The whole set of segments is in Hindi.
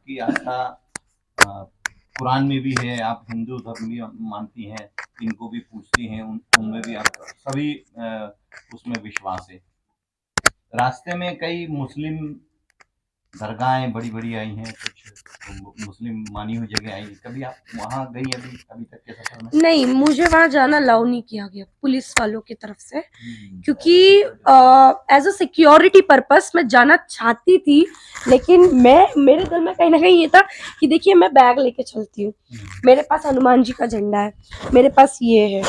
आपकी आस्था कुरान में भी है, आप हिंदू धर्म भी मानती हैं, इनको भी पूछती हैं, उनमें भी आप सभी उसमें विश्वास है। रास्ते में कई मुस्लिम दरगाहें बड़ी-बड़ी आई हैं, कुछ मुस्लिम मानी हुई जगह आई हैं। कभी आप वहाँ गई अभी तक के सफर में? नहीं, मुझे वहाँ जाना अलाउ नहीं किया गया पुलिस वालों की तरफ से, क्योंकि एज अ सिक्योरिटी पर्पस मैं जाना चाहती थी, लेकिन मेरे दिल में कहीं ना कहीं ये था कि देखिए मैं बैग लेके चलती हूँ, मेरे पास हनुमान जी का झंडा है, मेरे पास ये है,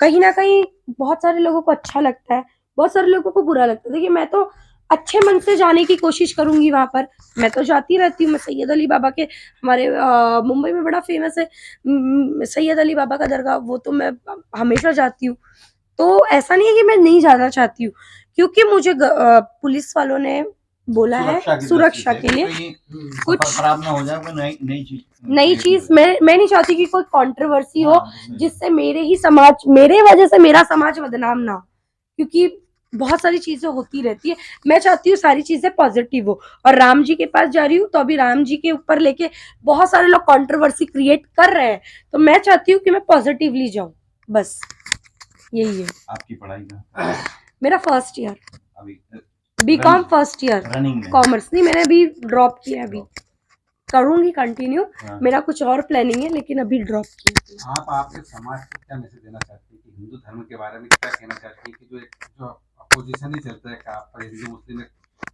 कहीं ना कहीं बहुत सारे लोगों को अच्छा लगता है, बहुत सारे लोगों को बुरा लगता है। देखिए मैं तो अच्छे मन से जाने की कोशिश करूंगी वहां पर, मैं तो जाती रहती हूँ। मैं सैयद अली बाबा के, हमारे मुंबई में बड़ा फेमस है सैयद अली बाबा का दरगाह, वो तो मैं हमेशा जाती हूँ। तो ऐसा नहीं है कि मैं नहीं जाना चाहती हूँ, क्योंकि मुझे पुलिस वालों ने बोला है सुरक्षा के लिए कुछ खराब ना हो जाए, कोई नई चीज मैं नहीं चाहती कि कोई कंट्रोवर्सी हो जिससे मेरे वजह से मेरा समाज बदनाम ना हो, क्योंकि बहुत सारी चीजें होती रहती है। मैं चाहती हूँ सारी चीजें पॉजिटिव हो, और राम जी के पास जा रही हूँ तो अभी राम जी के ऊपर लेके बहुत सारे लोग कंट्रोवर्सी क्रिएट कर रहे हैं, तो मैं चाहती हूँ कि मैं पॉजिटिवली जाऊँ, बस यही है। आपकी पढ़ाई का मेरा फर्स्ट ईयर अभी बीकॉम फर्स्ट ईयर रनिंग में कॉमर्स, नहीं मैंने अभी ड्रॉप किया, अभी करूंगी कंटिन्यू। हाँ। मेरा कुछ और प्लानिंग है, लेकिन अभी ड्रॉप किया। आप आपके समाज को क्या मैसेज देना चाहती हैं कि हिंदू धर्म के बारे में क्या कहना चाहती हैं कि जो अपोजिशन ही चलता है, आपका हिंदू मुस्लिम में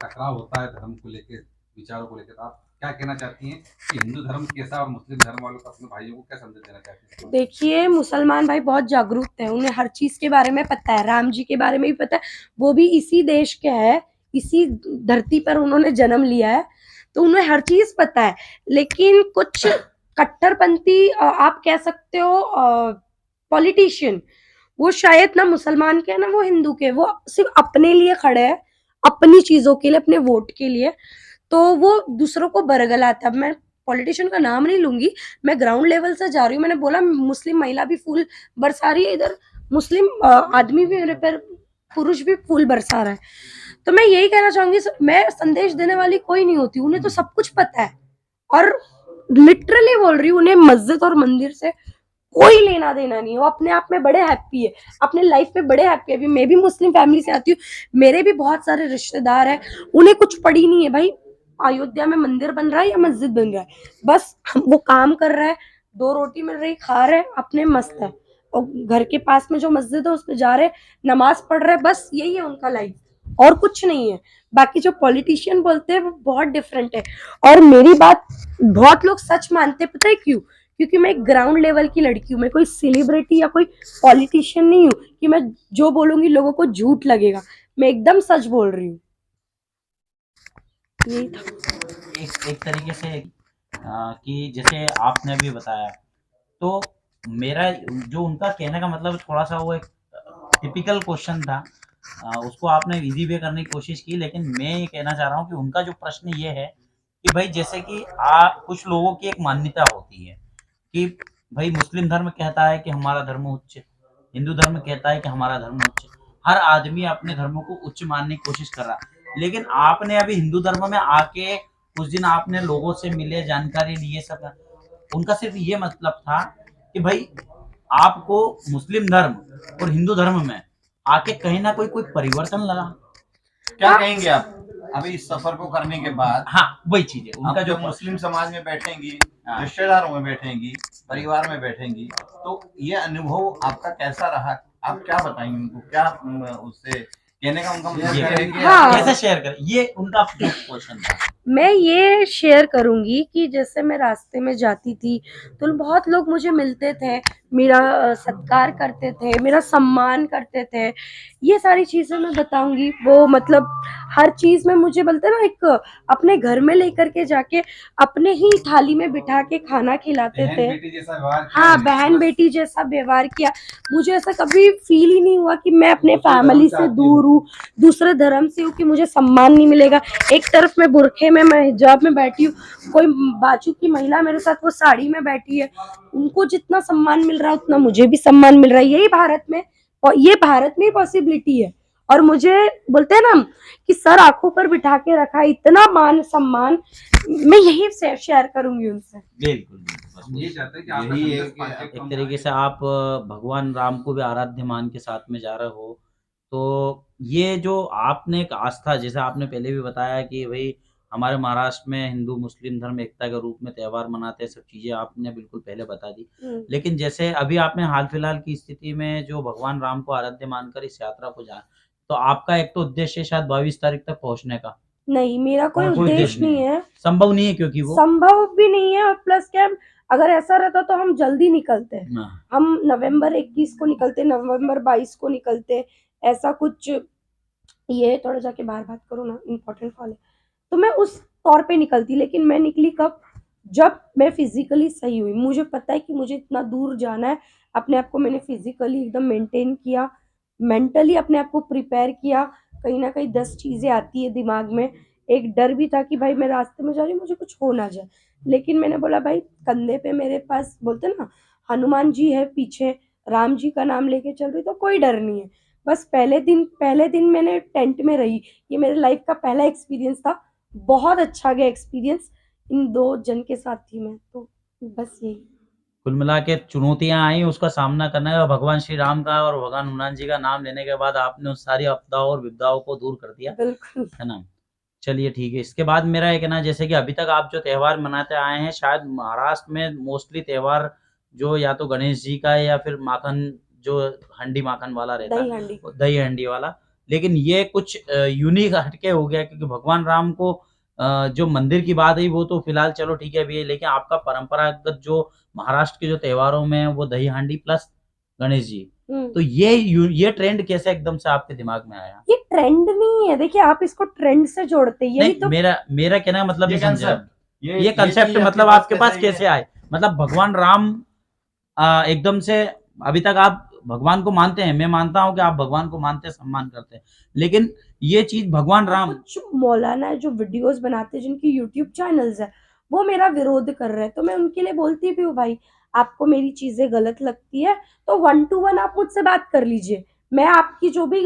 टकराव होता है धर्म को लेकर, विचारों को लेकर, आप क्या कहना चाहती हैं कि हिंदू धर्म कैसा और मुस्लिम धर्म वालों को, अपने भाइयों को क्या संदेश देना चाहती हैं? देखिए मुसलमान भाई बहुत जागरूक है, उन्हें हर चीज के बारे में पता है, राम जी के बारे में भी पता है, वो भी इसी देश के है, इसी धरती पर उन्होंने जन्म लिया है, तो उन्हें हर चीज पता है। लेकिन कुछ कट्टरपंथी आप कह सकते हो पॉलिटिशियन, वो शायद ना मुसलमान के ना वो हिंदू के, वो सिर्फ अपने लिए खड़े हैं, अपनी चीजों के लिए, अपने वोट के लिए, तो वो दूसरों को बरगलाता है। मैं पॉलिटिशियन का नाम नहीं लूंगी, मैं ग्राउंड लेवल से जा रही हूँ। मैंने बोला मुस्लिम महिला भी फूल बरसा रही है इधर, मुस्लिम आदमी भी मेरे पर, पुरुष भी फूल बरसा रहा है। तो मैं यही कहना चाहूंगी, मैं संदेश देने वाली कोई नहीं होती, उन्हें तो सब कुछ पता है, और लिटरली बोल रही हूँ, उन्हें मस्जिद और मंदिर से कोई लेना देना नहीं है, वो अपने आप में बड़े हैप्पी है, अपने लाइफ में बड़े हैप्पी है। अभी मैं भी मुस्लिम फैमिली से आती हूँ, मेरे भी बहुत सारे रिश्तेदार हैं, उन्हें कुछ पड़ी नहीं है भाई, अयोध्या में मंदिर बन रहा है या मस्जिद बन रहा है, बस वो काम कर रहा है, 2 रोटी मिल रही खा रहे, अपने मस्त है, और घर के पास में जो मस्जिद है उसमें जा रहे, नमाज पढ़ रहे, बस यही है उनका लाइफ, और कुछ नहीं है। बाकी जो पॉलिटिशियन बोलते हैं वो बहुत डिफरेंट है, और मेरी बात बहुत लोग सच मानते हैं, पता है क्यों? क्योंकि मैं एक ग्राउंड लेवल की लड़की हूँ, मैं कोई सेलिब्रिटी या कोई पॉलिटिशियन नहीं हूँ कि मैं जो बोलूंगी लोगों को झूठ लगेगा, मैं एकदम सच बोल रही हूँ। यही था एक तरीके से कि जैसे आपने भी बताया, तो मेरा जो उनका कहने का मतलब थोड़ा सा वो एक टिपिकल क्वेश्चन था, उसको आपने इजी वे करने की कोशिश की, लेकिन मैं ये कहना चाह रहा हूँ कि उनका जो प्रश्न ये है कि भाई जैसे कि कुछ लोगों की एक मान्यता होती है कि भाई मुस्लिम धर्म कहता है कि हमारा धर्म उच्च, हिंदू धर्म कहता है कि हमारा धर्म उच्च, हर आदमी अपने धर्म को उच्च मानने की कोशिश कर रहा है। लेकिन आपने अभी हिंदू धर्म में आके उस दिन आपने लोगों से मिले, जानकारी लिए, सब उनका सिर्फ ये मतलब था कि भाई आपको मुस्लिम धर्म और हिंदू धर्म में आके कहीं ना कोई परिवर्तन लगा। क्या कहेंगे आप अभी इस सफर को करने के बाद? हाँ वही चीज है उनका, जो मुस्लिम समाज में बैठेंगी, रिश्तेदारों में बैठेंगी, परिवार में बैठेंगी, तो ये अनुभव आपका कैसा रहा? आप क्या बताएंगे उनको, क्या उससे कहने का उनका कैसे शेयर करें, ये उनका क्वेश्चन था। मैं ये शेयर करूंगी कि जैसे मैं रास्ते में जाती थी तो बहुत लोग मुझे मिलते थे, मेरा सत्कार करते थे, मेरा सम्मान करते थे, ये सारी चीजें मैं बताऊंगी। वो मतलब हर चीज में मुझे बोलते ना, एक अपने घर में लेकर के जाके अपने ही थाली में बिठा के खाना खिलाते थे, हाँ बहन बेटी जैसा व्यवहार किया। मुझे ऐसा कभी फील ही नहीं हुआ कि मैं अपने फैमिली से दूर हूँ, दूसरे धर्म से हूँ, कि मुझे सम्मान नहीं मिलेगा। एक तरफ मैं बुरखे में, मैं हिजाब में बैठी हूँ, कोई बाजू की महिला मेरे साथ वो साड़ी में बैठी है, उनको जितना सम्मान मिल रहा है उतना मुझे भी सम्मान मिल रहा है। यही भारत में, और ये भारत में पॉसिबिलिटी है, और मुझे बोलते हैं ना कि सर आंखों पर बिठा के रखा, इतना मान सम्मान, मैं यही शेयर करूंगी उनसे। बिल्कुल बिल्कुल, हम ये बस चाहते हैं कि आपका यही है संदेश कि पांच एक तरीके से आप भगवान राम को भी आराध्य मान के साथ में जा रहे हो। तो ये जो आपने एक आस्था, जैसे आपने पहले भी बताया कि भई हमारे महाराष्ट्र में हिंदू मुस्लिम धर्म एकता के रूप में त्योहार मनाते हैं, सब चीज़ें आपने बिल्कुल पहले बता दी। लेकिन जैसे अभी आपने हाल-फिलहाल की स्थिति में जो भगवान राम को आराध्य मानकर इस यात्रा को जा, तो आपका एक तो उद्देश्य है शायद 22 तारीख तक पहुँचने का। नहीं, मेरा कोई कोई उद्देश्य नहीं है, संभव नहीं है क्योंकि वो संभव भी नहीं है, और प्लस क्या है, अगर ऐसा रहता तो हम जल्दी निकलते। हाँ, हम नवंबर 21 को निकलते, नवंबर 22 को निकलते, ऐसा कुछ। ये थोड़ा जाके बाहर बात करो ना, इम्पोर्टेंट कॉल है। तो मैं उस तौर पे निकलती, लेकिन मैं निकली कब? जब मैं फिजिकली सही हुई। मुझे पता है कि मुझे इतना दूर जाना है, अपने आप को मैंने फिजिकली एकदम मेंटेन किया, मेंटली अपने आप को प्रिपेयर किया। कहीं ना कहीं 10 चीजें आती है दिमाग में। एक डर भी था कि भाई मैं रास्ते में जा रही हूँ, मुझे कुछ हो ना जाए, लेकिन मैंने बोला भाई कंधे पे मेरे पास, बोलते ना, हनुमान जी है पीछे, राम जी का नाम लेके चल रही, तो कोई डर नहीं है। बस पहले दिन मैंने टेंट में रही। ये मेरे लाइफ का पहला एक्सपीरियंस था, बहुत अच्छा गया एक्सपीरियंस। इन 2 जन के साथ थी मैं, तो बस यही। कुल मिला के चुनौतियाँ आई, उसका सामना करना है और भगवान श्री राम का और भगवान हनुमान जी का नाम लेने के बाद आपने उस सारी आपदाओं और विपदाओं को दूर कर दिया, बिल्कुल। है ना? चलिए ठीक है, इसके बाद मेरा एक है ना, जैसे कि अभी तक आप जो त्योहार मनाते आए हैं, शायद महाराष्ट्र में मोस्टली त्योहार जो या तो गणेश जी का है या फिर माखन, जो हंडी माखन वाला रहता दही है, हांडी। वो दही हंडी वाला। लेकिन ये कुछ यूनिक हटके हो गया क्योंकि भगवान राम को जो मंदिर की बात है वो तो फिलहाल चलो ठीक है अभी, लेकिन आपका परंपरागत जो महाराष्ट्र के जो त्योहारों में है, वो दही हांडी प्लस गणेश जी। तो ये ट्रेंड कैसे एकदम से आपके दिमाग में आया? ये ट्रेंड नहीं है, देखिए आप इसको ट्रेंड से जोड़ते, यही नहीं, तो। मेरा कहना का मतलब ये नहीं समझे आप। कंसेप्ट ये कंसेप्ट चीज मतलब आपके पास कैसे आए? मतलब भगवान राम एकदम से, अभी तक आप भगवान को मानते हैं, मैं मानता हूँ कि आप भगवान को मानते हैं, सम्मान करते हैं। लेकिन ये चीज़ भगवान राम, कुछ मौलाना है जो वीडियोस बनाते हैं, जिनकी यूट्यूब चैनल्स है, वो मेरा विरोध कर रहे हैं, तो मैं उनके लिए बोलती भी हूँ भाई, आपको मेरी चीजें गलत लगती है तो 1 to 1 आप मुझसे बात कर लीजिए। मैं आपकी जो भी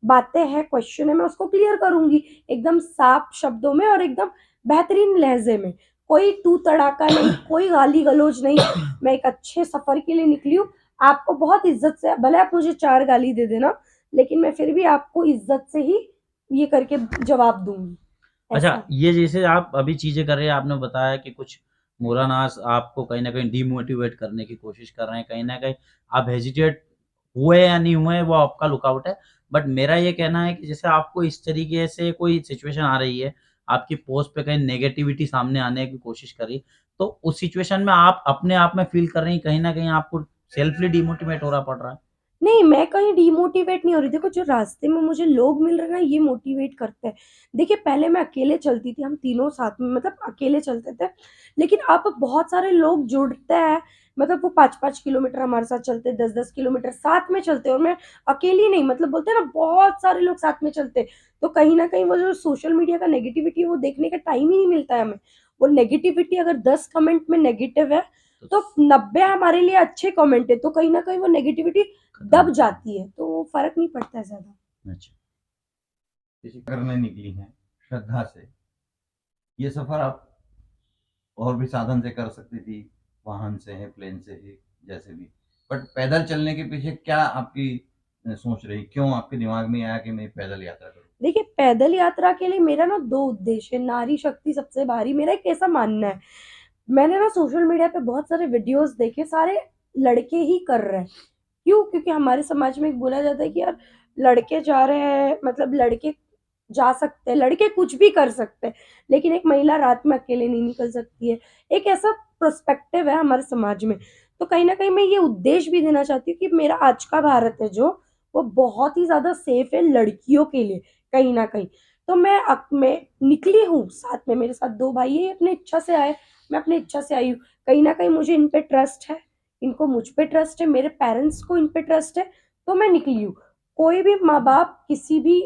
बातें हैं, क्वेश्चन है, मैं उसको क्लियर करूंगी एकदम साफ शब्दों में और एकदम बेहतरीन लहजे में। कोई तू तड़ाका नहीं, कोई गाली गलौज नहीं। मैं एक अच्छे सफर के लिए निकली हूँ। आपको बहुत इज्जत से, भले आप मुझे 4 गाली दे देना, लेकिन मैं फिर भी आपको इज्जत से ही ये करके जवाब दूंगी। अच्छा, ऐसा। ये जैसे आप अभी चीज़ें कर रहे हैं, आपने बताया कि कुछ मौलानास आपको कहीं न कहीं डिमोटिवेट करने की कोशिश कर रहे हैं, कहीं न कहीं आप हेजिटेट हुए या नहीं हुए वो आपका लुकआउट है। बट मेरा ये कहना है कि जैसे आपको इस तरीके से कोई सिचुएशन आ रही है, आपकी पोस्ट पे कहीं नेगेटिविटी सामने आने की कोशिश कर रही है, तो उस सिचुएशन में आप अपने आप में फ़ील कर रही हैं, कहीं न कहीं आपको सेल्फली डिमोटिवेट होना पड़ रहा है? नहीं, मैं कहीं डिमोटिवेट नहीं हो रही। देखो, जो रास्ते में मुझे लोग मिल रहे हैं ना, ये मोटिवेट करते हैं। देखिए, पहले मैं अकेले चलती थी, हम तीनों साथ में, मतलब अकेले चलते थे। लेकिन अब बहुत सारे लोग जुड़ते हैं, मतलब वो 5-5 किलोमीटर हमारे साथ चलते, 10-10 किलोमीटर साथ में चलते, और मैं अकेली नहीं, मतलब बोलते हैं ना, बहुत सारे लोग साथ में चलते। तो कहीं न कहीं वो जो सोशल मीडिया का नेगेटिविटी है, वो देखने का टाइम ही नहीं मिलता है हमें। वो नेगेटिविटी अगर 10 कमेंट में नेगेटिव है, तो 90 हमारे लिए अच्छे कमेंट है, तो कहीं न कहीं वो नेगेटिविटी दब जाती है, तो फ़र्क नहीं पड़ता है ज़्यादा। अच्छा। किसी करने निकली हैं श्रद्धा से, ये सफर आप और भी साधन से कर सकती थी, वाहन से है, प्लेन से है, जैसे भी, बट पैदल चलने के पीछे क्या आपकी सोच रही, क्यों आपके दिमाग में आया कि मैं पैदल यात्रा करूं? देखिए, पैदल यात्रा के लिए मेरा ना 2 उद्देश्य है, नारी शक्ति सबसे भारी, मेरा एक ऐसा मानना है। मैंने ना सोशल मीडिया पे बहुत सारे वीडियोज़ देखे, सारे लड़के ही कर रहे हैं। क्यों? क्योंकि हमारे समाज में एक बोला जाता है कि यार लड़के जा रहे हैं, मतलब लड़के जा सकते हैं, लड़के कुछ भी कर सकते हैं, लेकिन एक महिला रात में अकेले नहीं निकल सकती है। एक ऐसा पर्सपेक्टिव है हमारे समाज में। तो कहीं न कहीं मैं ये उद्देश्य भी देना चाहती हूँ कि मेरा आज का भारत है जो, वो बहुत ही ज़्यादा सेफ है लड़कियों के लिए, कहीं न कहीं। तो मैं निकली हूँ, साथ में मेरे साथ 2 भाई हैं, ये अपनी इच्छा से आए, मैं अपनी इच्छा से आई हूँ। कहीं न कहीं मुझे इन पे ट्रस्ट है, इनको मुझ पे ट्रस्ट है, मेरे पेरेंट्स को इन पे ट्रस्ट है, तो मैं निकली हूँ। कोई भी माँ-बाप किसी भी,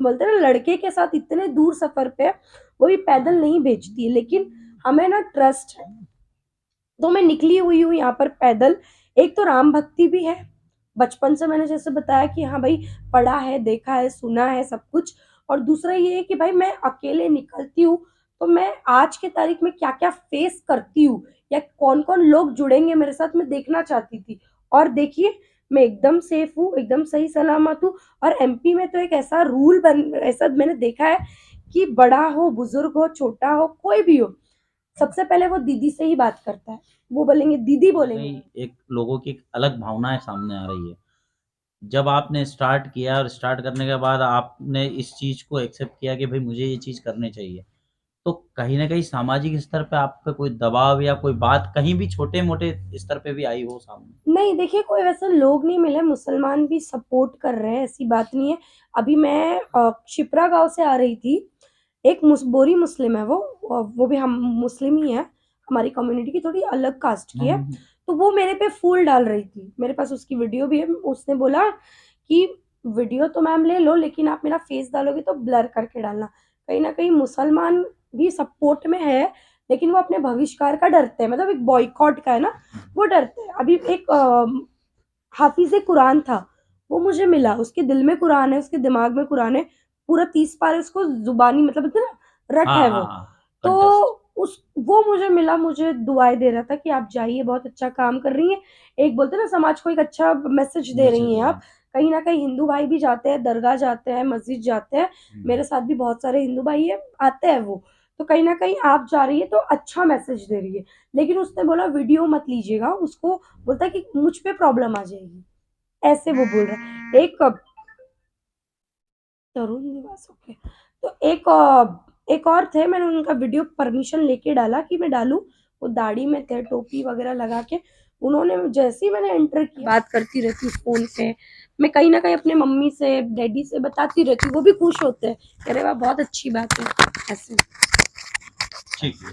बोलते हैं ना, लड़के के साथ इतने दूर सफ़र पे वो भी पैदल नहीं भेजती है, लेकिन हमें ना ट्रस्ट है। तो मैं निकली हुई हूँ यहाँ पर पैदल। एक तो राम भक्ति भी है, बचपन से मैंने जैसे बताया कि हाँ भाई पढ़ा है, देखा है, सुना है सब कुछ। और दूसरा ये है कि भाई मैं अकेले निकलती हूँ तो मैं आज के तारीख में क्या-क्या फेस करती हूँ या कौन-कौन लोग जुड़ेंगे मेरे साथ, मैं देखना चाहती थी। और देखिए मैं एकदम सेफ हूँ, एकदम सही सलामत हूँ। और एमपी में तो एक ऐसा मैंने देखा है कि बड़ा हो, बुजुर्ग हो, छोटा हो, कोई भी हो, सबसे पहले वो दीदी से ही बात करता है। वो बोलेंगे दीदी बोलेंगे। कहीं एक लोगों की एक अलग भावनाएं सामने आ रही है। जब आपने स्टार्ट किया और स्टार्ट करने के बाद आपने इस चीज़ को एक्सेप्ट किया कि भाई मुझे ये चीज़ करनी चाहिए, तो कहीं न कहीं सामाजिक स्तर पे आप पे कोई दबाव या कोई बात कहीं भी छोटे-मोटे स्तर पे भी आई हो सामने? नहीं देखिए कोई वैसे लोग नहीं मिले, मुसलमान भी सपोर्ट कर रहे हैं, ऐसी बात नहीं है। अभी मैं शिप्रा गाँव से आ रही थी, एक बोरी मुस्लिम है वो, वो भी हम मुस्लिम ही है, हमारी कम्युनिटी की थोड़ी अलग कास्ट की है। हुँ, हुँ। तो वो मेरे पे फूल डाल रही थी, मेरे पास उसकी वीडियो भी है। उसने बोला कि वीडियो तो मैम ले लो लेकिन आप मेरा फेस डालोगे तो ब्लर करके डालना। कहीं न कहीं मुसलमान भी सपोर्ट में है, लेकिन वो अपने बहिष्कार का डरते हैं, मतलब एक बॉयकॉट का है ना, वो डरते हैं। अभी एक हाफ़िज़ कुरान था, वो मुझे मिला, उसके दिल में कुरान है, उसके दिमाग में कुरान है, पूरा 30 पारे उसको ज़ुबानी मतलब होता है ना, रट हाँ, है हाँ, वो। हाँ। तो कंठस्थ। वो मुझे मिला, मुझे दुआएँ दे रहा था कि आप जाइए, बहुत अच्छा काम कर रही हैं। एक बोलते हैं ना समाज को एक अच्छा मैसेज दे मैसेज रही हैं दे रहे आप। हैं। कहीं न कहीं हिंदू भाई भी जाते हैं, दरगाह जाते हैं, मस्जिद जाते हैं। हुँ। मेरे साथ भी बहुत सारे हिंदू भाई हैं, आते हैं वो। तो कहीं न कहीं आप जा रही हैं तो अच्छा मैसेज दे रही है। लेकिन उसने बोला वीडियो मत लीजिएगा, उसको बोलता है कि मुझ पे प्रॉब्लम आ जाएगी। ऐसे वो बोल रहा है। एक तरुण निवास ओके। तो एक और थे, मैंने उनका वीडियो परमिशन लेके डाला कि मैं डालूँ। वो दाढ़ी में थे, टोपी वगैरह लगा के। उन्होंने जैसे ही मैंने एंटर किया, बात करती रहती हूँ फ़ोन पे। मैं कहीं न कहीं अपने मम्मी से, डैडी से बताती रहती हूँ, वो भी खुश होते हैं। कह रहे वाह! बहुत अच्छी बात है, ऐसे। ठीक है।